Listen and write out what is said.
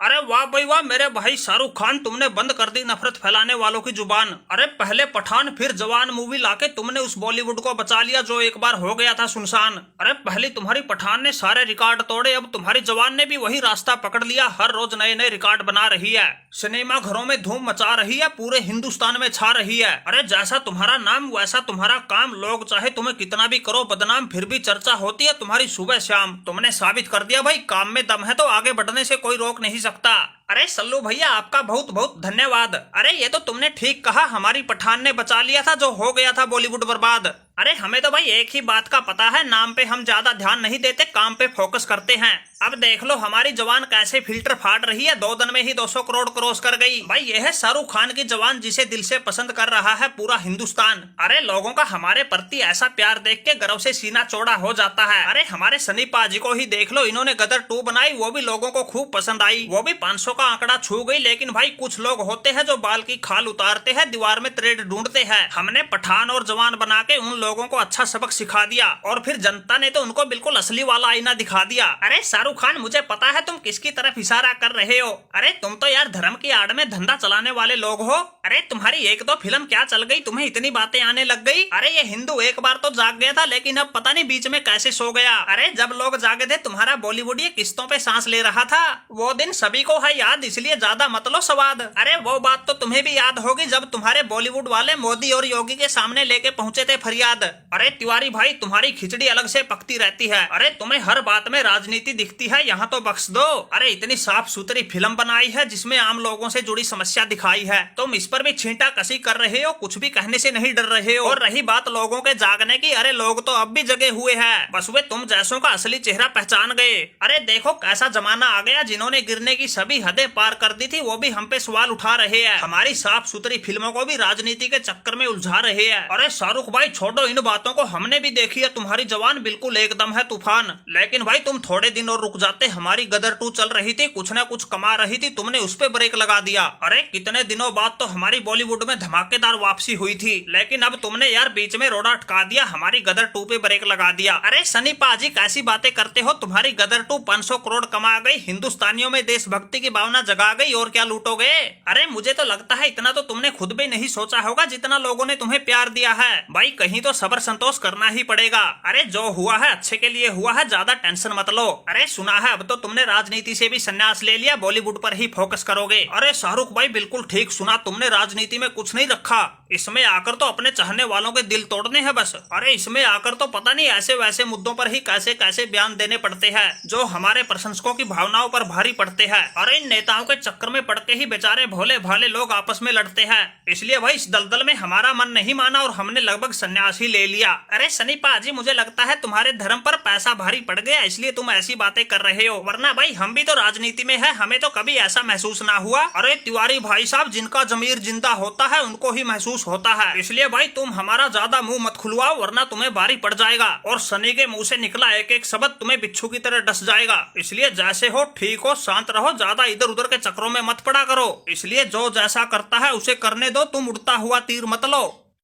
अरे वाह भाई वाह मेरे भाई शाहरुख खान, तुमने बंद कर दी नफरत फैलाने वालों की जुबान। अरे पहले पठान फिर जवान मूवी लाके तुमने उस बॉलीवुड को बचा लिया जो एक बार हो गया था सुनसान। अरे पहली तुम्हारी पठान ने सारे रिकॉर्ड तोड़े, अब तुम्हारी जवान ने भी वही रास्ता पकड़ लिया, हर रोज नए नए रिकॉर्ड बना रही है, सिनेमा घरों में धूम मचा रही है, पूरे हिंदुस्तान में छा रही है। अरे जैसा तुम्हारा नाम वैसा तुम्हारा काम, लोग चाहे तुम्हें कितना भी करो बदनाम फिर भी चर्चा होती है तुम्हारी सुबह शाम। तुमने साबित कर दिया भाई, काम में दम है तो आगे बढ़ने से कोई रोक नहीं सकता। अरे सल्लू भैया आपका बहुत बहुत धन्यवाद। अरे ये तो तुमने ठीक कहा, हमारी पठान ने बचा लिया था जो हो गया था बॉलीवुड बर्बाद। अरे हमें तो भाई एक ही बात का पता है, नाम पे हम ज्यादा ध्यान नहीं देते, काम पे फोकस करते हैं। अब देख लो हमारी जवान कैसे फिल्टर फाड़ रही है, 2 दिन में ही 200 करोड़ क्रॉस कर गई। भाई ये है शाहरुख खान की जवान जिसे दिल से पसंद कर रहा है पूरा हिंदुस्तान। अरे लोगों का हमारे प्रति ऐसा प्यार देख के गर्व से सीना चौड़ा हो जाता है। अरे हमारे सनी पाजी को ही देख लो, इन्होंने गदर 2 बनाई, वो भी लोगों को खूब पसंद आई, वो भी 500 का आंकड़ा छू गई। लेकिन भाई कुछ लोग होते हैं जो बाल की खाल उतारते हैं, दीवार में थ्रेड ढूंढते हैं। हमने पठान और जवान बना के उन लोगों को अच्छा सबक सिखा दिया और फिर जनता ने तो उनको बिल्कुल असली वाला आईना दिखा दिया। अरे शाहरुख खान मुझे पता है तुम किसकी तरफ इशारा कर रहे हो। अरे तुम तो यार धर्म की आड़ में धंधा चलाने वाले लोग हो। अरे तुम्हारी एक दो फिल्म क्या चल गई, तुम्हें इतनी बातें आने लग गई। अरे ये हिंदू एक बार तो जाग गया था, लेकिन अब पता नहीं बीच में कैसे सो गया। अरे जब लोग जागे थे तुम्हारा बॉलीवुड ये किस्तों पे सांस ले रहा था, वो दिन सभी को है याद, इसलिए ज्यादा मत लो स्वाद। अरे वो बात तो तुम्हें भी याद होगी जब तुम्हारे बॉलीवुड वाले मोदी और योगी के सामने लेके पहुंचे थे फरियाद। अरे तिवारी भाई तुम्हारी खिचड़ी अलग से पकती रहती है। अरे तुम्हें हर बात में राजनीति दिखती है, यहाँ तो बख्श दो। अरे इतनी साफ सुथरी फिल्म बनाई है जिसमें आम लोगों से जुड़ी समस्या दिखाई है, तुम इस पर भी छींटा कसी कर रहे हो, कुछ भी कहने से नहीं डर रहे हो। और रही बात लोगों के जागने की, अरे लोग तो अब भी जगे हुए हैं, बस वे तुम जैसों का असली चेहरा पहचान गए। अरे देखो कैसा जमाना आ गया, जिन्होंने गिरने की सभी हदें पार कर दी थी वो भी हम पे सवाल उठा रहे हैं, हमारी साफ सुथरी फिल्मों को भी राजनीति के चक्कर में उलझा रहे हैं। अरे शाहरुख भाई छोड़ो इन बातों को, हमने भी देखी है, तुम्हारी जवान बिल्कुल एकदम है तूफान। लेकिन भाई तुम थोड़े दिन और रुक जाते, हमारी गदर 2 चल रही थी, कुछ न कुछ कमा रही थी, तुमने उस पे ब्रेक लगा दिया। अरे कितने दिनों बाद तो हमारी बॉलीवुड में धमाकेदार वापसी हुई थी, लेकिन अब तुमने यार बीच में रोड़ा अटका दिया, हमारी गदर 2 पे ब्रेक लगा दिया। अरे सनी पाजी कैसी बातें करते हो, तुम्हारी गदर 2 500 करोड़ कमा गई, हिंदुस्तानियों में देशभक्ति की भावना जगा गई, और क्या लूटोगे। अरे मुझे तो लगता है इतना तो तुमने खुद भी नहीं सोचा होगा जितना लोगों ने तुम्हें प्यार दिया है। भाई कहीं तो सब्र संतोष करना ही पड़ेगा। अरे जो हुआ है अच्छे के लिए हुआ है, ज्यादा टेंशन मत लो। अरे सुना है अब तो तुमने राजनीति से भी संन्यास ले लिया, बॉलीवुड पर ही फोकस करोगे। अरे शाहरुख भाई बिल्कुल ठीक सुना तुमने, राजनीति में कुछ नहीं रखा, इसमें आकर तो अपने चाहने वालों के दिल तोड़ने हैं बस। अरे इसमें आकर तो पता नहीं ऐसे वैसे मुद्दों पर ही कैसे कैसे बयान देने पड़ते हैं जो हमारे प्रशंसकों की भावनाओं पर भारी पड़ते हैं। अरे इन नेताओं के चक्कर में पड़ के ही बेचारे भोले भाले लोग आपस में लड़ते हैं, इसलिए भाई इस दलदल में हमारा मन नहीं माना और हमने लगभग संन्यास ही ले लिया। अरे सनी पाजी मुझे लगता है तुम्हारे धर्म पर पैसा भारी पड़ गया, इसलिए तुम ऐसी बातें कर रहे हो, वरना भाई हम भी तो राजनीति में है, हमें तो कभी ऐसा महसूस ना हुआ। अरे तिवारी भाई साहब जिनका जमीर जिंदा होता है उनको ही महसूस होता है, इसलिए भाई तुम हमारा ज्यादा मुंह मत खुलवाओ वरना तुम्हें भारी पड़ जाएगा, और सनी के मुंह से निकला एक एक शब्द तुम्हें बिच्छू की तरह डस जाएगा। इसलिए जैसे हो ठीक हो, शांत रहो, ज्यादा इधर उधर के चक्करों में मत पड़ा करो। इसलिए जो जैसा करता है उसे करने दो, तुम उड़ता हुआ तीर मत लो।